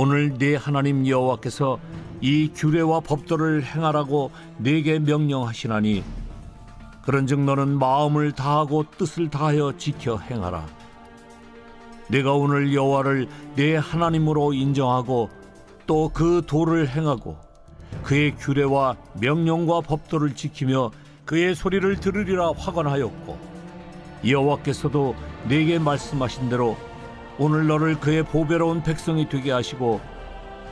오늘 네 하나님 여호와께서 이 규례와 법도를 행하라고 네게 명령하시나니 그런즉 너는 마음을 다하고 뜻을 다하여 지켜 행하라. 네가 오늘 여호와를 네 하나님으로 인정하고 또 그 도를 행하고 그의 규례와 명령과 법도를 지키며 그의 소리를 들으리라 확언하였고, 여호와께서도 네게 말씀하신 대로 오늘 너를 그의 보배로운 백성이 되게 하시고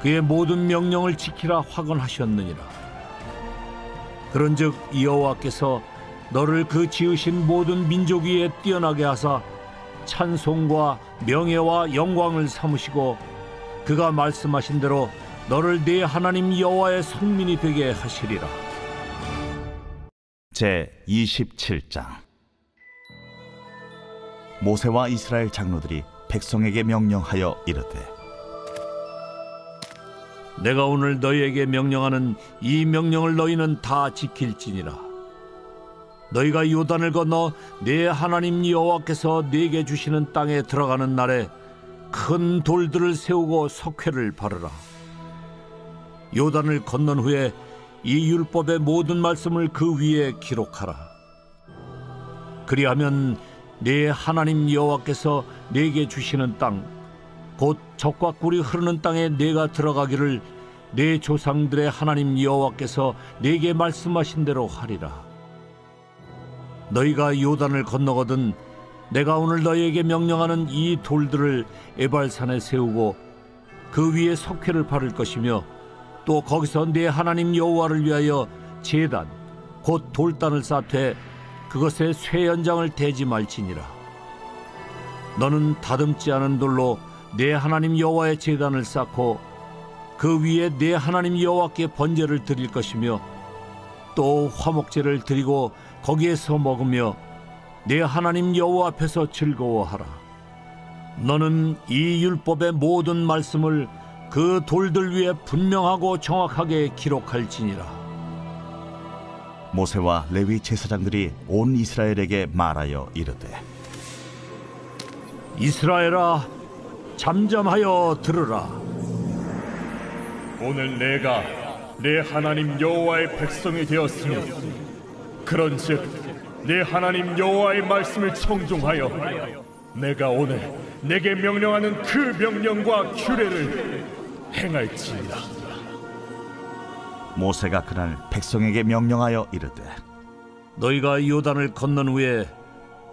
그의 모든 명령을 지키라 확언하셨느니라. 그런즉 여호와께서 너를 그 지으신 모든 민족 위에 뛰어나게 하사 찬송과 명예와 영광을 삼으시고 그가 말씀하신 대로 너를 네 하나님 여호와의 성민이 되게 하시리라. 제27장. 모세와 이스라엘 장로들이 백성에게 명령하여 이르되, 내가 오늘 너희에게 명령하는 이 명령을 너희는 다 지킬지니라. 너희가 요단을 건너 네 하나님 여호와께서 네게 주시는 땅에 들어가는 날에 큰 돌들을 세우고 석회를 바르라. 요단을 건넌 후에 이 율법의 모든 말씀을 그 위에 기록하라. 그리하면 네 하나님 여호와께서 네게 주시는 땅, 곧 젖과 꿀이 흐르는 땅에 네가 들어가기를 네 조상들의 하나님 여호와께서 네게 말씀하신 대로 하리라. 너희가 요단을 건너거든 내가 오늘 너희에게 명령하는 이 돌들을 에발산에 세우고 그 위에 석회를 바를 것이며, 또 거기서 네 하나님 여호와를 위하여 제단 곧 돌단을 쌓되 그것에 쇠 연장을 대지 말지니라. 너는 다듬지 않은 돌로 네 하나님 여호와의 제단을 쌓고 그 위에 네 하나님 여호와께 번제를 드릴 것이며, 또 화목제를 드리고 거기에서 먹으며 네 하나님 여호와 앞에서 즐거워하라. 너는 이 율법의 모든 말씀을 그 돌들 위에 분명하고 정확하게 기록할지니라. 모세와 레위 제사장들이 온 이스라엘에게 말하여 이르되, 이스라엘아, 잠잠하여 들으라. 오늘 내가 내 하나님 여호와의 백성이 되었으며, 그런즉 내 하나님 여호와의 말씀을 청종하여 내가 오늘 내게 명령하는 그 명령과 규례를 행할지니라. 모세가 그날 백성에게 명령하여 이르되, 너희가 요단을 건넌 후에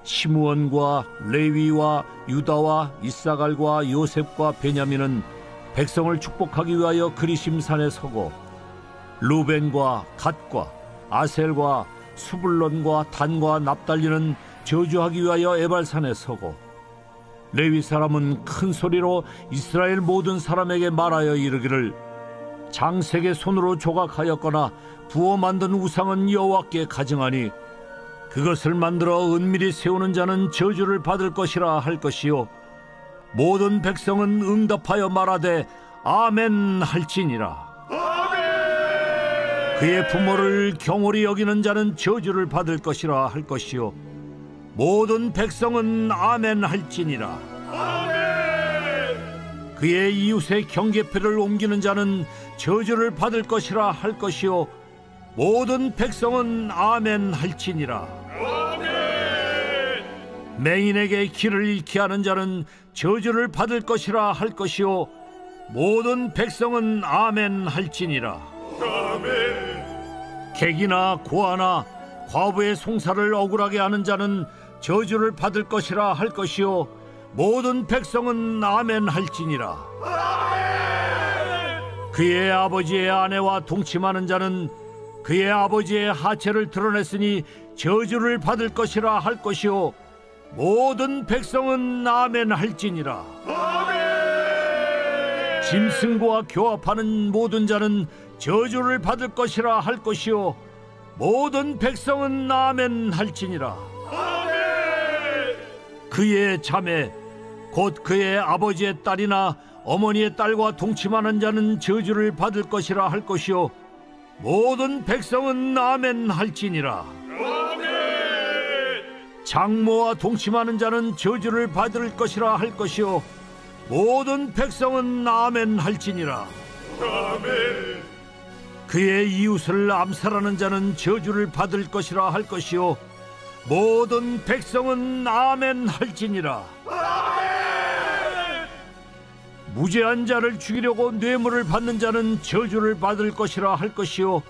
시므온과 레위와 유다와 이사갈과 요셉과 베냐민은 백성을 축복하기 위하여 그리심산에 서고, 루벤과 갓과 아셀과 수불론과 단과 납달리는 저주하기 위하여 에발산에 서고, 레위 사람은 큰 소리로 이스라엘 모든 사람에게 말하여 이르기를, 장색의 손으로 조각하였거나 부어 만든 우상은 여호와께 가증하니 그것을 만들어 은밀히 세우는 자는 저주를 받을 것이라 할 것이요, 모든 백성은 응답하여 말하되 아멘 할지니라. 그의 부모를 경홀히 여기는 자는 저주를 받을 것이라 할 것이요, 모든 백성은 아멘 할지니라. 그의 이웃의 경계표를 옮기는 자는 저주를 받을 것이라 할 것이요, 모든 백성은 아멘 할지니라. 맹인에게 길을 잃게 하는 자는 저주를 받을 것이라 할 것이요, 모든 백성은 아멘 할지니라. 객이나 고아나 과부의 송사를 억울하게 하는 자는 저주를 받을 것이라 할 것이요, 모든 백성은 아멘 할지니라. 그의 아버지의 아내와 동침하는 자는 그의 아버지의 하체를 드러냈으니 저주를 받을 것이라 할 것이요, 모든 백성은 아멘 할지니라. 짐승과 교합하는 모든 자는 저주를 받을 것이라 할 것이요, 모든 백성은 아멘 할지니라. 그의 자매 곧 그의 아버지의 딸이나 어머니의 딸과 동침하는 자는 저주를 받을 것이라 할 것이요, 모든 백성은 아멘 할지니라. 장모와 동침하는 자는 저주를 받을 것이라 할 것이요, 모든 백성은 아멘 할지니라. 그의 이웃을 암살하는 자는 저주를 받을 것이라 할 것이요 모든 백성은 아멘 할지니라. 무죄한 자를 죽이려고 뇌물을 받는 자는 저주를 받을 것이라 할 것이요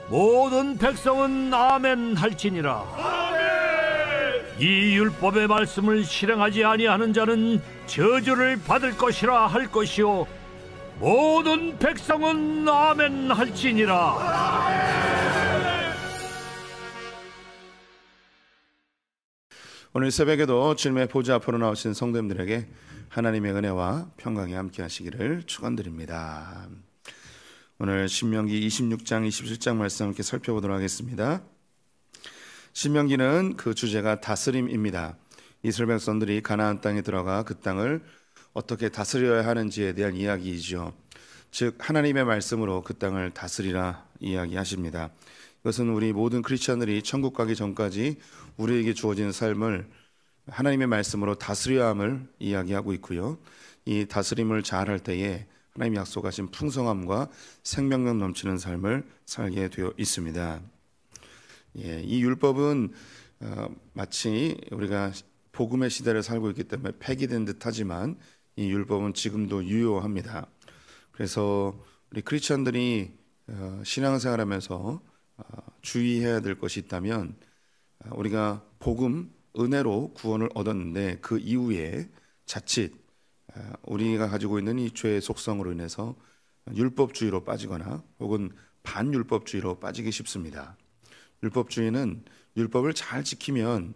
모든 백성은 아멘 할지니라. 이 율법의 말씀을 실행하지 아니하는 자는 저주를 받을 것이라 할 것이요 모든 백성은 아멘 할지니라. 오늘 새벽에도 주님의 보좌 앞으로 나오신 성도님들에게 하나님의 은혜와 평강이 함께 하시기를 축원드립니다. 오늘 신명기 26장 27장 말씀 함께 살펴보도록 하겠습니다. 신명기는 그 주제가 다스림입니다. 이스라엘 백성들이 가나안 땅에 들어가 그 땅을 어떻게 다스려야 하는지에 대한 이야기이죠. 즉 하나님의 말씀으로 그 땅을 다스리라 이야기하십니다. 이것은 우리 모든 크리스천들이 천국 가기 전까지 우리에게 주어진 삶을 하나님의 말씀으로 다스려야 함을 이야기하고 있고요. 이 다스림을 잘할 때에 하나님이 약속하신 풍성함과 생명력 넘치는 삶을 살게 되어 있습니다. 이 율법은 마치 우리가 복음의 시대를 살고 있기 때문에 폐기된 듯하지만 이 율법은 지금도 유효합니다. 그래서 우리 크리스천들이 신앙생활하면서 주의해야 될 것이 있다면 우리가 복음, 은혜로 구원을 얻었는데 그 이후에 자칫 우리가 가지고 있는 이 죄의 속성으로 인해서 율법주의로 빠지거나 혹은 반율법주의로 빠지기 쉽습니다. 율법주의는 율법을 잘 지키면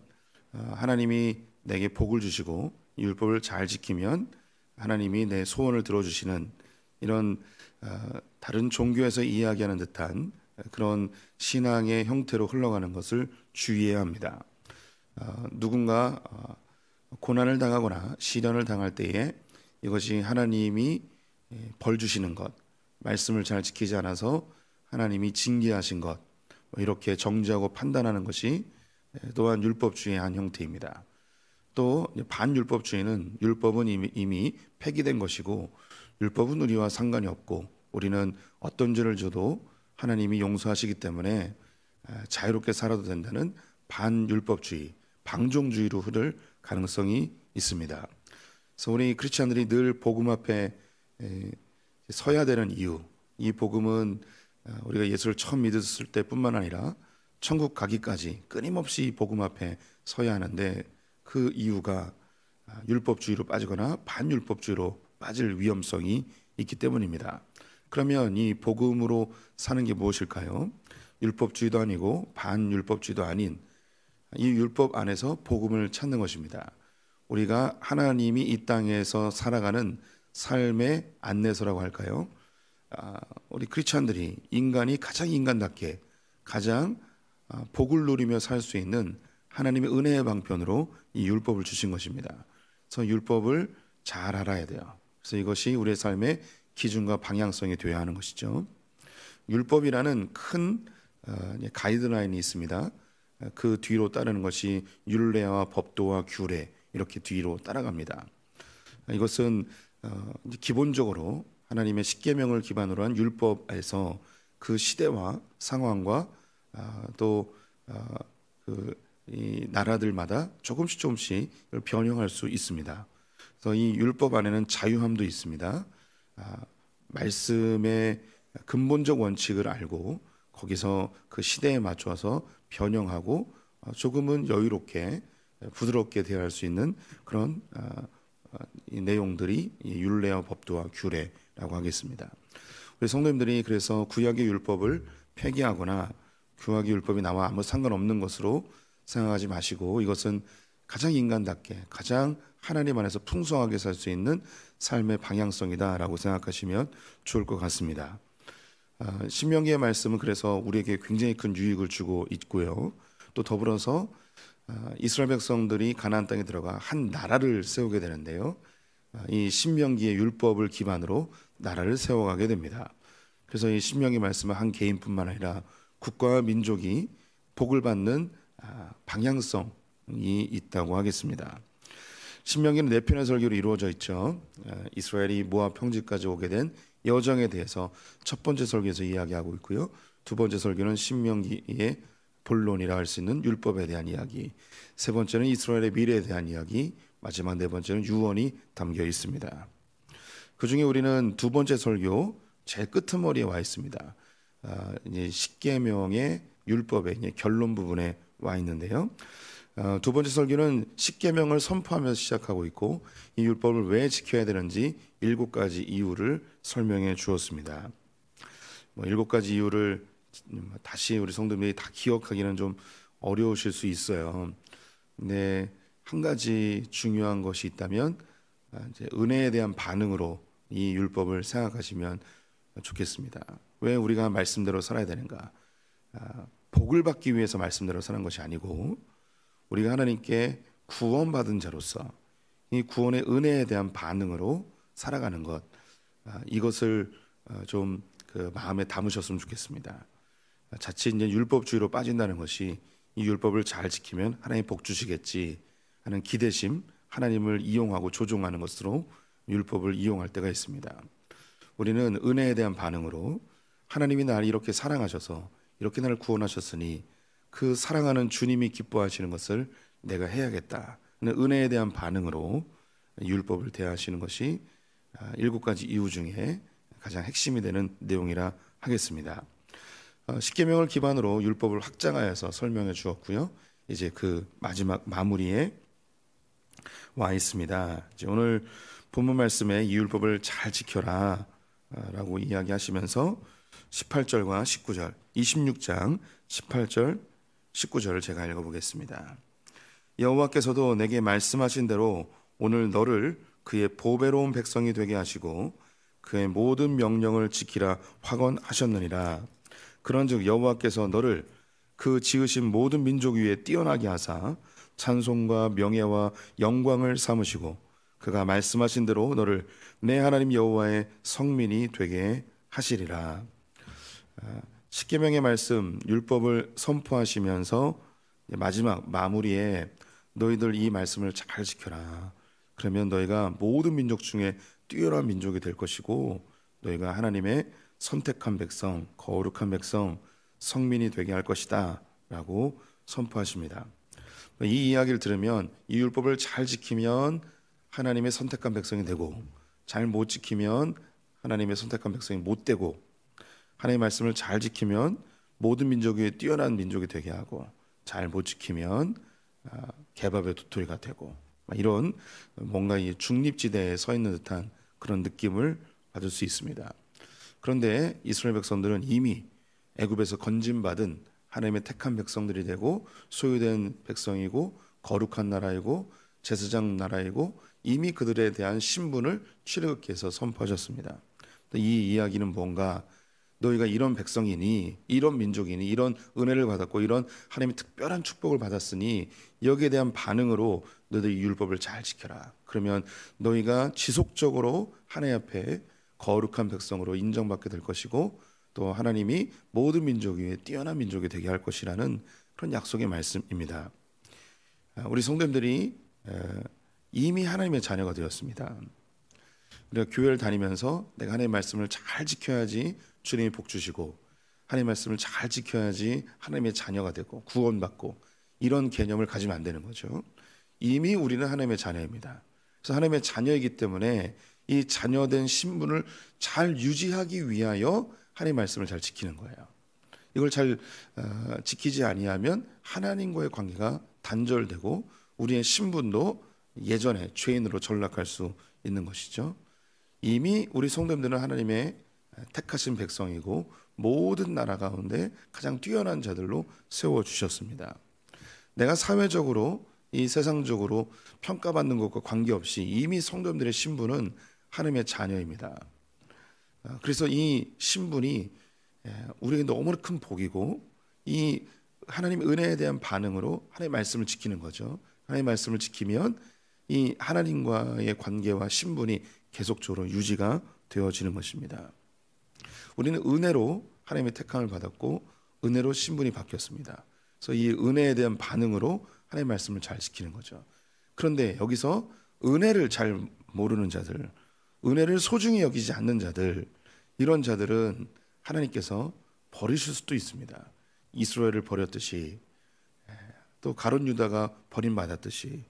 하나님이 내게 복을 주시고 율법을 잘 지키면 하나님이 내 소원을 들어주시는 이런 다른 종교에서 이야기하는 듯한 그런 신앙의 형태로 흘러가는 것을 주의해야 합니다. 누군가 고난을 당하거나 시련을 당할 때에 이것이 하나님이 벌 주시는 것, 말씀을 잘 지키지 않아서 하나님이 징계하신 것, 이렇게 정죄하고 판단하는 것이 또한 율법주의의 한 형태입니다. 또 반율법주의는 율법은 이미 폐기된 것이고 율법은 우리와 상관이 없고 우리는 어떤 죄를 져도 하나님이 용서하시기 때문에 자유롭게 살아도 된다는 반율법주의, 방종주의로 흐를 가능성이 있습니다. 그래서 우리 크리스찬들이 늘 복음 앞에 서야 되는 이유, 이 복음은 우리가 예수를 처음 믿었을 때뿐만 아니라 천국 가기까지 끊임없이 복음 앞에 서야 하는데 그 이유가 율법주의로 빠지거나 반율법주의로 빠질 위험성이 있기 때문입니다. 그러면 이 복음으로 사는 게 무엇일까요? 율법주의도 아니고 반율법주의도 아닌 이 율법 안에서 복음을 찾는 것입니다. 우리가 하나님이 이 땅에서 살아가는 삶의 안내서라고 할까요? 우리 크리스찬들이 인간이 가장 인간답게 가장 복을 누리며 살 수 있는 하나님의 은혜의 방편으로 이 율법을 주신 것입니다. 그래서 율법을 잘 알아야 돼요. 그래서 이것이 우리의 삶의 기준과 방향성이 되어야 하는 것이죠. 율법이라는 큰 가이드라인이 있습니다. 그 뒤로 따르는 것이 율례와 법도와 규례 이렇게 뒤로 따라갑니다. 이것은 기본적으로 하나님의 십계명을 기반으로 한 율법에서 그 시대와 상황과 또 이 나라들마다 조금씩 변형할 수 있습니다. 그래서 이 율법 안에는 자유함도 있습니다. 말씀의 근본적 원칙을 알고 거기서 그 시대에 맞춰서 변형하고 조금은 여유롭게 부드럽게 대할 수 있는 그런 이 내용들이 율례와 법도와 규례라고 하겠습니다. 우리 성도님들이 그래서 구약의 율법을 폐기하거나 구약의 율법이 나와 아무 상관없는 것으로 생각하지 마시고 이것은 가장 인간답게 가장 하나님 안에서 풍성하게 살 수 있는 삶의 방향성이다라고 생각하시면 좋을 것 같습니다. 신명기의 말씀은 그래서 우리에게 굉장히 큰 유익을 주고 있고요. 또 더불어서 이스라엘 백성들이 가나안 땅에 들어가 한 나라를 세우게 되는데요. 이 신명기의 율법을 기반으로 나라를 세워가게 됩니다. 그래서 이 신명기 말씀은 한 개인뿐만 아니라 국가와 민족이 복을 받는 방향성이 있다고 하겠습니다. 신명기는 4편의 설교로 이루어져 있죠. 이스라엘이 모압 평지까지 오게 된 여정에 대해서 첫 번째 설교에서 이야기하고 있고요. 두 번째 설교는 신명기의 본론이라 할 수 있는 율법에 대한 이야기, 세 번째는 이스라엘의 미래에 대한 이야기, 마지막 네 번째는 유언이 담겨 있습니다. 그 중에 우리는 두 번째 설교 제일 끄트머리에 와 있습니다. 이제 십계명의 율법의 이제 결론 부분에 와 있는데요. 두 번째 설교는 십계명을 선포하면서 시작하고 있고 이 율법을 왜 지켜야 되는지 7가지 이유를 설명해 주었습니다. 7가지 이유를 다시 우리 성도님들이 다 기억하기는 좀 어려우실 수 있어요. 근데 한 가지 중요한 것이 있다면 이제 은혜에 대한 반응으로 이 율법을 생각하시면 좋겠습니다. 왜 우리가 말씀대로 살아야 되는가? 복을 받기 위해서 말씀대로 사는 것이 아니고 우리가 하나님께 구원받은 자로서 이 구원의 은혜에 대한 반응으로 살아가는 것, 이것을 좀 그 마음에 담으셨으면 좋겠습니다. 자칫 이제 율법주의로 빠진다는 것이 이 율법을 잘 지키면 하나님 복 주시겠지 하는 기대심, 하나님을 이용하고 조종하는 것으로 율법을 이용할 때가 있습니다. 우리는 은혜에 대한 반응으로 하나님이 나를 이렇게 사랑하셔서 이렇게 나를 구원하셨으니 그 사랑하는 주님이 기뻐하시는 것을 내가 해야겠다 하는 은혜에 대한 반응으로 율법을 대하시는 것이 7가지 이유 중에 가장 핵심이 되는 내용이라 하겠습니다. 십계명을 기반으로 율법을 확장하여서 설명해 주었고요. 이제 그 마지막 마무리에 와 있습니다. 이제 오늘 본문 말씀에 이 율법을 잘 지켜라 라고 이야기하시면서 18절과 19절, 26장 18절 19절을 제가 읽어보겠습니다. 여호와께서도 내게 말씀하신 대로 오늘 너를 그의 보배로운 백성이 되게 하시고 그의 모든 명령을 지키라 확언하셨느니라. 그런즉 여호와께서 너를 그 지으신 모든 민족 위에 뛰어나게 하사 찬송과 명예와 영광을 삼으시고 그가 말씀하신 대로 너를 내 하나님 여호와의 성민이 되게 하시리라. 십계명의 말씀 율법을 선포하시면서 마지막 마무리에 너희들 이 말씀을 잘 지켜라. 그러면 너희가 모든 민족 중에 뛰어난 민족이 될 것이고 너희가 하나님의 선택한 백성, 거룩한 백성, 성민이 되게 할 것이다 라고 선포하십니다. 이 이야기를 들으면 이 율법을 잘 지키면 하나님의 선택한 백성이 되고 잘 못 지키면 하나님의 선택한 백성이 못 되고 하나님의 말씀을 잘 지키면 모든 민족 위에 뛰어난 민족이 되게 하고 잘 못 지키면 개밥의 도토리가 되고 이런 뭔가 이 중립지대에 서 있는 듯한 그런 느낌을 받을 수 있습니다. 그런데 이스라엘 백성들은 이미 애굽에서 건진받은 하나님의 택한 백성들이 되고 소유된 백성이고 거룩한 나라이고 제사장 나라이고 이미 그들에 대한 신분을 출애굽기 해서 선포하셨습니다. 이 이야기는 뭔가 너희가 이런 백성이니 이런 민족이니 이런 은혜를 받았고 이런 하나님의 특별한 축복을 받았으니 여기에 대한 반응으로 너희들 이 율법을 잘 지켜라. 그러면 너희가 지속적으로 하나님 앞에 거룩한 백성으로 인정받게 될 것이고 또 하나님이 모든 민족 위에 뛰어난 민족이 되게 할 것이라는 그런 약속의 말씀입니다. 우리 성도님들이 이미 하나님의 자녀가 되었습니다. 우리가 교회를 다니면서 내가 하나님의 말씀을 잘 지켜야지 주님이 복 주시고 하나님의 말씀을 잘 지켜야지 하나님의 자녀가 되고 구원받고 이런 개념을 가지면 안 되는 거죠. 이미 우리는 하나님의 자녀입니다. 그래서 하나님의 자녀이기 때문에 이 자녀된 신분을 잘 유지하기 위하여 하나님의 말씀을 잘 지키는 거예요. 이걸 잘 지키지 아니하면 하나님과의 관계가 단절되고 우리의 신분도 예전에 죄인으로 전락할 수 있는 것이죠. 이미 우리 성도님들은 하나님의 택하신 백성이고 모든 나라 가운데 가장 뛰어난 자들로 세워주셨습니다. 내가 사회적으로 이 세상적으로 평가받는 것과 관계없이 이미 성도님들의 신분은 하나님의 자녀입니다. 그래서 이 신분이 우리에게 너무 큰 복이고 이 하나님의 은혜에 대한 반응으로 하나님의 말씀을 지키는 거죠. 하나님의 말씀을 지키면 이 하나님과의 관계와 신분이 계속적으로 유지가 되어지는 것입니다. 우리는 은혜로 하나님의 택함을 받았고 은혜로 신분이 바뀌었습니다. 그래서 이 은혜에 대한 반응으로 하나님의 말씀을 잘 지키는 거죠. 그런데 여기서 은혜를 잘 모르는 자들, 은혜를 소중히 여기지 않는 자들, 이런 자들은 하나님께서 버리실 수도 있습니다. 이스라엘을 버렸듯이, 또 가룟 유다가 버림받았듯이,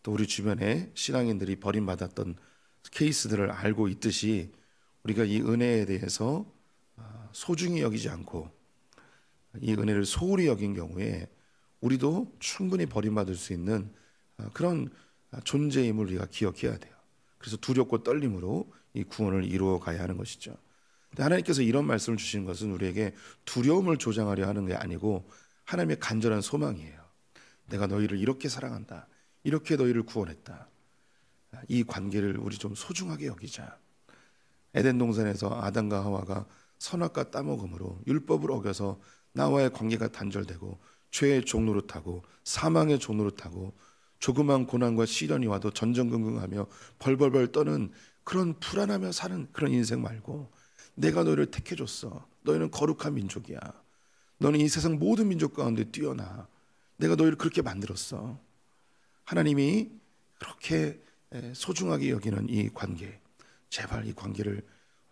또 우리 주변에 신앙인들이 버림받았던 케이스들을 알고 있듯이, 우리가 이 은혜에 대해서 소중히 여기지 않고 이 은혜를 소홀히 여긴 경우에 우리도 충분히 버림받을 수 있는 그런 존재임을 우리가 기억해야 돼요. 그래서 두렵고 떨림으로 이 구원을 이루어 가야 하는 것이죠. 근데 하나님께서 이런 말씀을 주시는 것은 우리에게 두려움을 조장하려 하는 게 아니고 하나님의 간절한 소망이에요. 내가 너희를 이렇게 사랑한다, 이렇게 너희를 구원했다, 이 관계를 우리 좀 소중하게 여기자. 에덴 동산에서 아담과 하와가 선악과 따먹음으로 율법을 어겨서 나와의 관계가 단절되고 죄의 종로를 타고 사망의 종로를 타고 조그만 고난과 시련이 와도 전전긍긍하며 벌벌벌 떠는 그런 불안하며 사는 그런 인생 말고, 내가 너희를 택해줬어. 너희는 거룩한 민족이야. 너는 이 세상 모든 민족 가운데 뛰어나. 내가 너희를 그렇게 만들었어. 하나님이 그렇게 소중하게 여기는 이 관계, 제발 이 관계를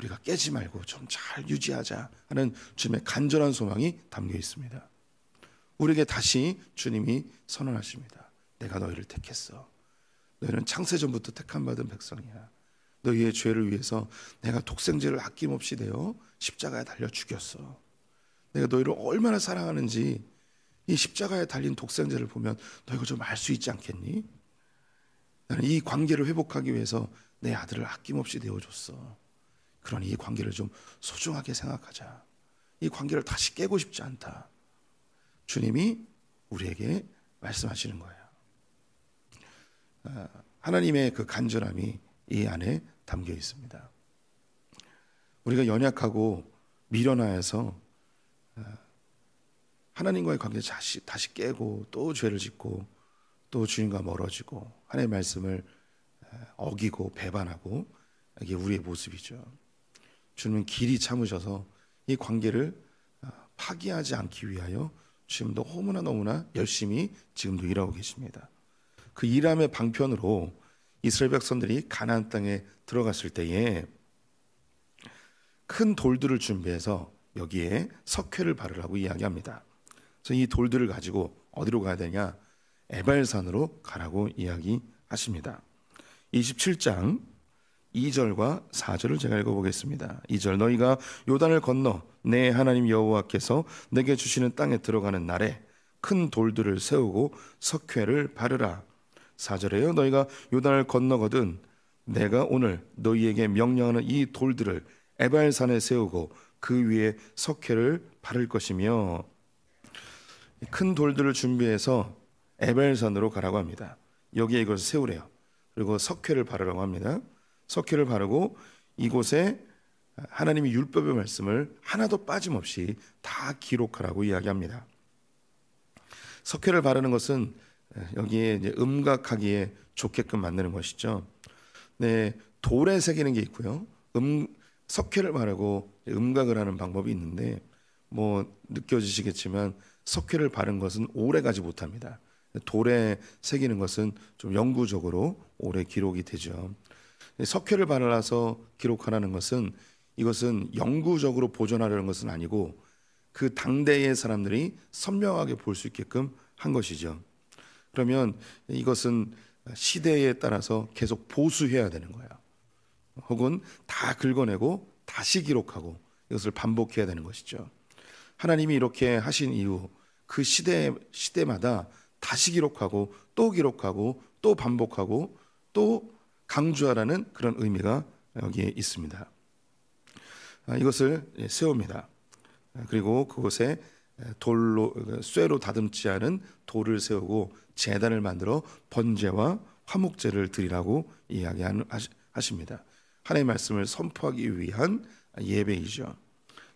우리가 깨지 말고 좀 잘 유지하자 하는 주님의 간절한 소망이 담겨 있습니다. 우리에게 다시 주님이 선언하십니다. 내가 너희를 택했어. 너희는 창세전부터 택함 받은 백성이야. 너희의 죄를 위해서 내가 독생자를 아낌없이 내어 십자가에 달려 죽였어. 내가 너희를 얼마나 사랑하는지 이 십자가에 달린 독생자를 보면 너희가 좀 알 수 있지 않겠니? 나는 이 관계를 회복하기 위해서 내 아들을 아낌없이 내어줬어. 그러니 이 관계를 좀 소중하게 생각하자. 이 관계를 다시 깨고 싶지 않다. 주님이 우리에게 말씀하시는 거예요. 하나님의 그 간절함이 이 안에 담겨 있습니다. 우리가 연약하고 미련하여서 하나님과의 관계를 다시 깨고 또 죄를 짓고 또 주님과 멀어지고 하나님의 말씀을 어기고 배반하고, 이게 우리의 모습이죠. 주님은 길이 참으셔서 이 관계를 파기하지 않기 위하여 지금도 너무나 열심히 지금도 일하고 계십니다. 그 일함의 방편으로 이스라엘 백성들이 가나안 땅에 들어갔을 때에 큰 돌들을 준비해서 여기에 석회를 바르라고 이야기합니다. 그래서 이 돌들을 가지고 어디로 가야 되냐? 에발산으로 가라고 이야기하십니다. 27장 2절과 4절을 제가 읽어보겠습니다. 2절, 너희가 요단을 건너 내 하나님 여호와께서 내게 주시는 땅에 들어가는 날에 큰 돌들을 세우고 석회를 바르라. 4절에요, 너희가 요단을 건너거든 내가 오늘 너희에게 명령하는 이 돌들을 에발산에 세우고 그 위에 석회를 바를 것이며, 큰 돌들을 준비해서 에발산으로 가라고 합니다. 여기에 이것을 세우래요. 그리고 석회를 바르라고 합니다. 석회를 바르고 이곳에 하나님의 율법의 말씀을 하나도 빠짐없이 다 기록하라고 이야기합니다. 석회를 바르는 것은 여기에 이제 음각하기에 좋게끔 만드는 것이죠. 네, 돌에 새기는 게 있고요. 석회를 바르고 음각을 하는 방법이 있는데, 뭐 느껴지시겠지만 석회를 바른 것은 오래 가지 못합니다. 돌에 새기는 것은 좀 영구적으로 오래 기록이 되죠. 석회를 발라서 기록하라는 것은, 이것은 영구적으로 보존하려는 것은 아니고 그 당대의 사람들이 선명하게 볼 수 있게끔 한 것이죠. 그러면 이것은 시대에 따라서 계속 보수해야 되는 거예요. 혹은 다 긁어내고 다시 기록하고 이것을 반복해야 되는 것이죠. 하나님이 이렇게 하신 이후 그 시대마다 다시 기록하고 또 반복하고 또 강조하라는 그런 의미가 여기에 있습니다. 이것을 세웁니다. 그리고 그곳에 쇠로 다듬지 않은 돌을 세우고 제단을 만들어 번제와 화목제를 드리라고 이야기하십니다. 하나님의 말씀을 선포하기 위한 예배이죠.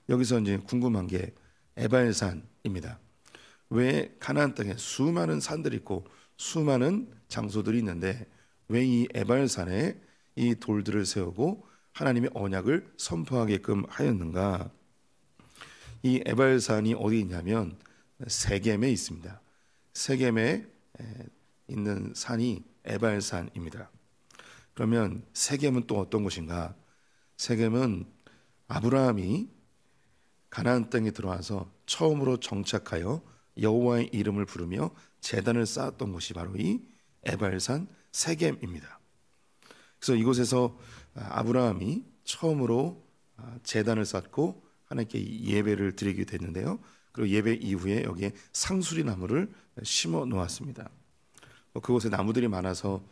여기서 이제 궁금한 게 에발산입니다. 왜 가나안 땅에 수많은 산들이 있고 수많은 장소들이 있는데 왜 이 에발산에 이 돌들을 세우고 하나님의 언약을 선포하게끔 하였는가? 이 에발산이 어디 있냐면 세겜에 있습니다. 세겜에 있는 산이 에발산입니다. 그러면 세겜은 또 어떤 곳인가? 세겜은 아브라함이 가나안 땅에 들어와서 처음으로 정착하여 여호와의 이름을 부르며 제단을 쌓았던 곳이 바로 이 에발산 세겜입니다. 그래서 이곳에서 아브라함이 처음으로 제단을 쌓고 하나님께 예배를 드리게 됐는데요. 그리고 예배 이후에 여기에 상수리 나무를 심어 놓았습니다. 그곳에 나무들이 많아서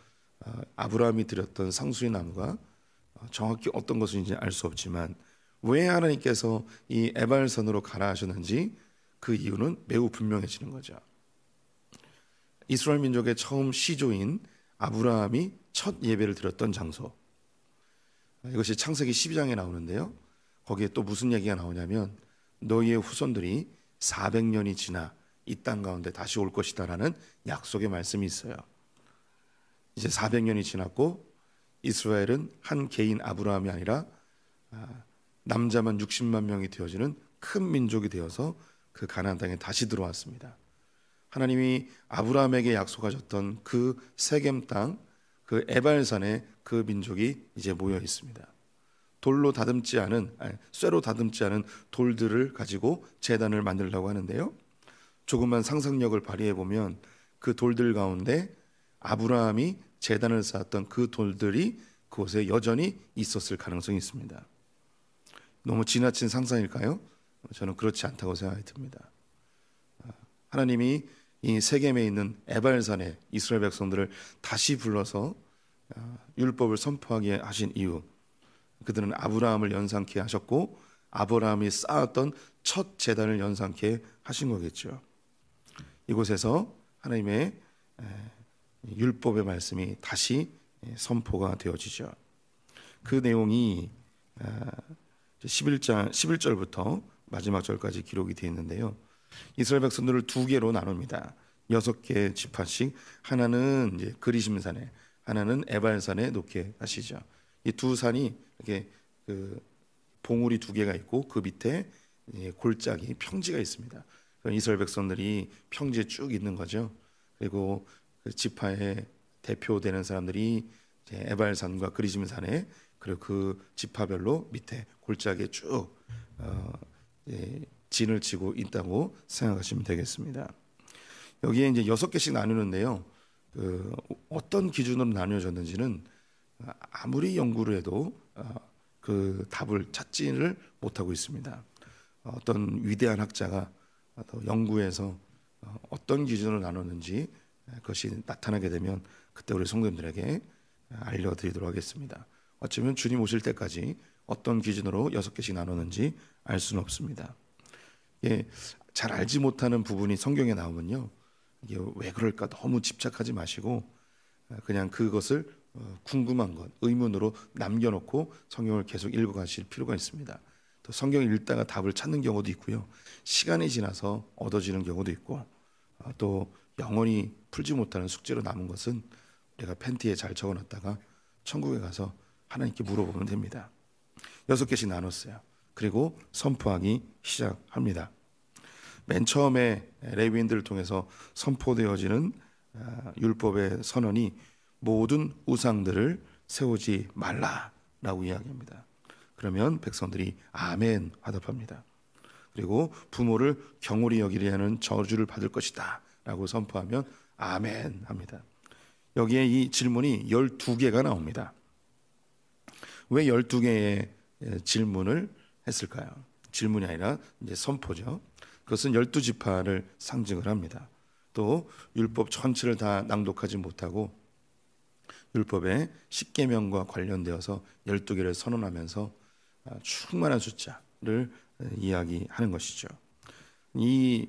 아브라함이 드렸던 상수리 나무가 정확히 어떤 것인지 알 수 없지만 왜 하나님께서 이 에발산으로 가라 하셨는지 그 이유는 매우 분명해지는 거죠. 이스라엘 민족의 처음 시조인 아브라함이 첫 예배를 드렸던 장소, 이것이 창세기 12장에 나오는데요. 거기에 또 무슨 얘기가 나오냐면 너희의 후손들이 400년이 지나 이 땅 가운데 다시 올 것이다 라는 약속의 말씀이 있어요. 이제 400년이 지났고 이스라엘은 한 개인 아브라함이 아니라 남자만 60만 명이 되어지는 큰 민족이 되어서 그 가나안 땅에 다시 들어왔습니다. 하나님이 아브라함에게 약속하셨던 그 세겜 땅, 그 에발산에 그 민족이 이제 모여 있습니다. 쇠로 다듬지 않은 돌들을 가지고 제단을 만들려고 하는데요. 조금만 상상력을 발휘해 보면 그 돌들 가운데 아브라함이 제단을 쌓았던 그 돌들이 그곳에 여전히 있었을 가능성이 있습니다. 너무 지나친 상상일까요? 저는 그렇지 않다고 생각이 듭니다. 하나님이 이 세겜에 있는 에발산에 이스라엘 백성들을 다시 불러서 율법을 선포하게 하신 이유, 그들은 아브라함을 연상케 하셨고 아브라함이 쌓았던 첫 제단을 연상케 하신 거겠죠. 이곳에서 하나님의 율법의 말씀이 다시 선포가 되어지죠. 그 내용이 11절부터 마지막 절까지 기록이 되어 있는데요. 이스라엘 백성들을 두 개로 나눕니다. 6개 지파씩, 하나는 이제 그리심산에, 하나는 에발산에 놓게 하시죠. 이 두 산이 이렇게 그 봉우리 두 개가 있고 그 밑에 골짜기 평지가 있습니다. 이스라엘 백성들이 평지에 쭉 있는 거죠. 그리고 그 지파의 대표되는 사람들이 이제 에발산과 그리심산에, 그리고 그 지파별로 밑에 골짜기에 쭉 진을 치고 있다고 생각하시면 되겠습니다. 여기에 이제 6개씩 나누는데요. 그 어떤 기준으로 나뉘어졌는지는 아무리 연구를 해도 그 답을 찾지를 못하고 있습니다. 어떤 위대한 학자가 연구해서 어떤 기준으로 나눴는지 그것이 나타나게 되면 그때 우리 성도님들에게 알려드리도록 하겠습니다. 어쩌면 주님 오실 때까지 어떤 기준으로 6개씩 나눴는지 알 수는 없습니다. 잘 알지 못하는 부분이 성경에 나오면요, 이게 왜 그럴까 너무 집착하지 마시고 그냥 그것을 궁금한 것, 의문으로 남겨놓고 성경을 계속 읽어가실 필요가 있습니다. 또 성경을 읽다가 답을 찾는 경우도 있고요, 시간이 지나서 얻어지는 경우도 있고, 또 영원히 풀지 못하는 숙제로 남은 것은 우리가 팬티에 잘 적어놨다가 천국에 가서 하나님께 물어보면 됩니다. 6개씩 나눴어요. 그리고 선포하기 시작합니다. 맨 처음에 레위인들을 통해서 선포되어지는 율법의 선언이 모든 우상들을 세우지 말라라고 이야기합니다. 그러면 백성들이 아멘 화답합니다. 그리고 부모를 경홀히 여기려 하는 저주를 받을 것이다 라고 선포하면 아멘 합니다. 여기에 이 질문이 12개가 나옵니다. 왜 12개의 질문을 했을까요? 질문이 아니라 이제 선포죠. 그것은 12지파를 상징을 합니다. 또 율법 전체를 다 낭독하지 못하고 율법의 10계명과 관련되어서 12개를 선언하면서 충만한 숫자를 이야기하는 것이죠. 이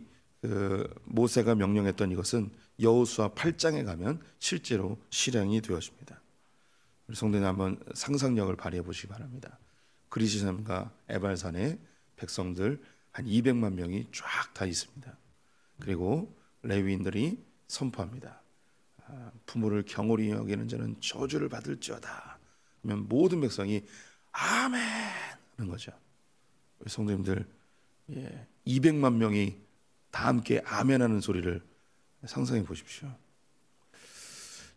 모세가 명령했던 이것은 여호수아 8장에 가면 실제로 실행이 되어집니다. 성도님 한번 상상력을 발휘해 보시기 바랍니다. 그리시산과 에발산에 백성들 한 200만 명이 쫙 다 있습니다. 그리고 레위인들이 선포합니다. 부모를 경홀히 여기는 자는 저주를 받을지어다. 그러면 모든 백성이 아멘 하는 거죠. 우리 성도님들 200만 명이 다 함께 아멘 하는 소리를 상상해 보십시오.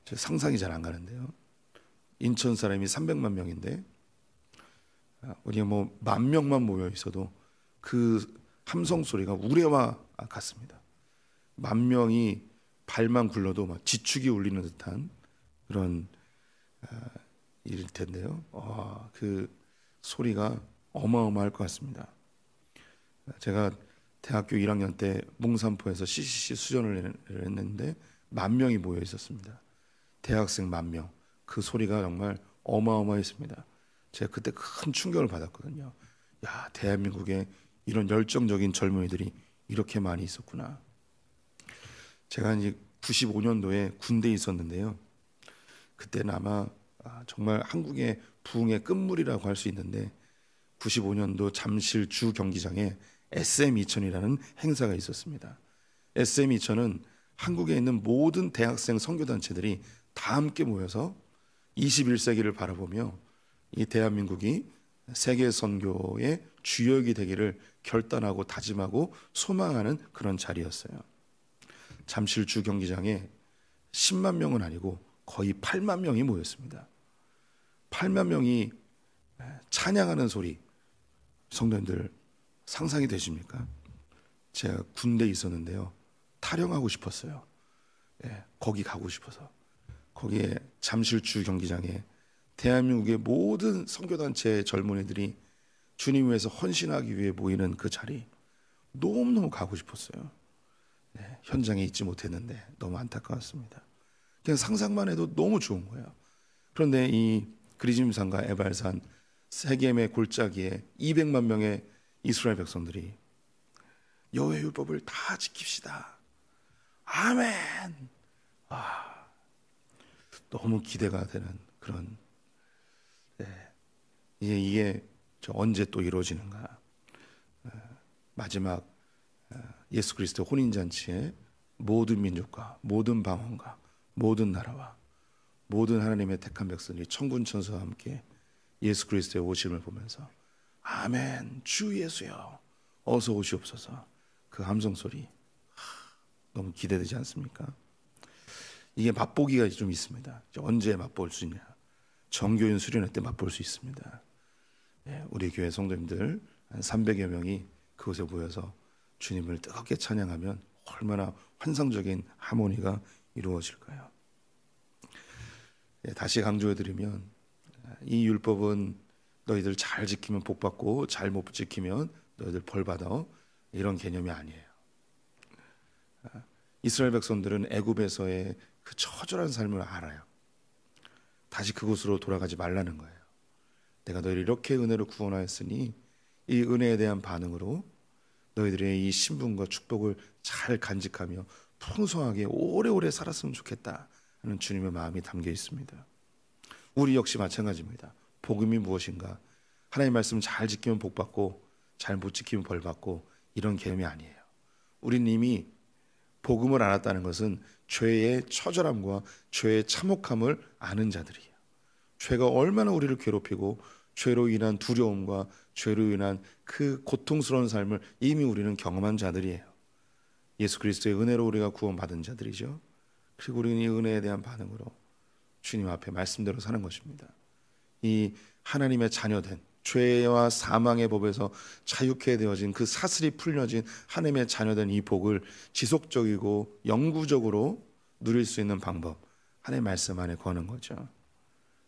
저 상상이 잘 안 가는데요. 인천 사람이 300만 명인데 우리가 뭐 10,000명만 모여 있어도 그 함성 소리가 우레와 같습니다. 10,000명이 발만 굴러도 막 지축이 울리는 듯한 그런 일일 텐데요. 그 소리가 어마어마할 것 같습니다. 제가 대학교 1학년 때 몽산포에서 CCC 수련을 했는데 10,000명이 모여 있었습니다. 대학생 10,000명. 그 소리가 정말 어마어마했습니다. 제가 그때 큰 충격을 받았거든요. 야, 대한민국에 이런 열정적인 젊은이들이 이렇게 많이 있었구나. 제가 이제 95년도에 군대에 있었는데요. 그때는 아마 정말 한국의 부흥의 끝물이라고 할 수 있는데 95년도 잠실 주 경기장에 SM2000이라는 행사가 있었습니다. SM2000은 한국에 있는 모든 대학생 선교단체들이 다 함께 모여서 21세기를 바라보며 이 대한민국이 세계 선교의 주역이 되기를 결단하고 다짐하고 소망하는 그런 자리였어요. 잠실 주 경기장에 10만 명은 아니고 거의 8만 명이 모였습니다. 8만 명이 찬양하는 소리, 성도님들 상상이 되십니까? 제가 군대에 있었는데요. 타령하고 싶었어요. 거기 가고 싶어서. 거기에 잠실 주 경기장에 대한민국의 모든 선교단체 젊은이들이 주님 위해서 헌신하기 위해 모이는 그 자리, 너무너무 가고 싶었어요. 현장에 있지 못했는데 너무 안타까웠습니다. 그냥 상상만 해도 너무 좋은 거예요. 그런데 이 그리즘산과 에발산 세겜의 골짜기에 200만 명의 이스라엘 백성들이 여호와의 율법을 다 지킵시다. 아멘. 너무 기대가 되는 그런. 이게 언제 또 이루어지는가? 마지막 예수 그리스도 혼인잔치에 모든 민족과 모든 방언과 모든 나라와 모든 하나님의 택한 백성이 천군천사와 함께 예수 그리스도의 오심을 보면서 아멘, 주 예수여 어서 오시옵소서. 그 함성 소리 너무 기대되지 않습니까? 이게 맛보기가 좀 있습니다. 언제 맛볼 수 있냐? 정교인 수련회 때 맛볼 수 있습니다. 우리 교회 성도님들 한 300여 명이 그곳에 모여서 주님을 뜨겁게 찬양하면 얼마나 환상적인 하모니가 이루어질까요? 다시 강조해드리면 이 율법은 너희들 잘 지키면 복 받고 잘 못 지키면 너희들 벌 받아, 이런 개념이 아니에요. 이스라엘 백성들은 애굽에서의 그 처절한 삶을 알아요. 다시 그곳으로 돌아가지 말라는 거예요. 내가 너희를 이렇게 은혜로 구원하였으니 이 은혜에 대한 반응으로 너희들의 이 신분과 축복을 잘 간직하며 풍성하게 오래오래 살았으면 좋겠다 하는 주님의 마음이 담겨 있습니다. 우리 역시 마찬가지입니다. 복음이 무엇인가? 하나님의 말씀 잘 지키면 복 받고 잘 못 지키면 벌 받고, 이런 개념이 아니에요. 우린 이미 복음을 알았다는 것은 죄의 처절함과 죄의 참혹함을 아는 자들이에요. 죄가 얼마나 우리를 괴롭히고 죄로 인한 두려움과 죄로 인한 그 고통스러운 삶을 이미 우리는 경험한 자들이에요. 예수 그리스도의 은혜로 우리가 구원받은 자들이죠. 그리고 우리는 이 은혜에 대한 반응으로 주님 앞에 말씀대로 사는 것입니다. 이 하나님의 자녀된, 죄와 사망의 법에서 자유케 되어진 그 사슬이 풀려진 하나님의 자녀된 이 복을 지속적이고 영구적으로 누릴 수 있는 방법, 하나님의 말씀 안에 거는 거죠.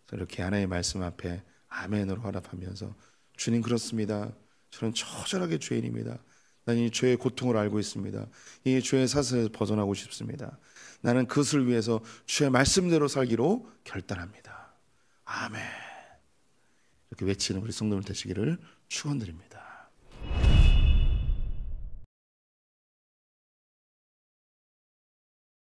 그래서 이렇게 하나님의 말씀 앞에 아멘으로 화답하면서 주님, 그렇습니다. 저는 처절하게 죄인입니다. 나는 이 죄의 고통을 알고 있습니다. 이 죄의 사슬에서 벗어나고 싶습니다. 나는 그것을 위해서 주의 말씀대로 살기로 결단합니다. 아멘. 이렇게 외치는 우리 성도들 되시기를 축원드립니다.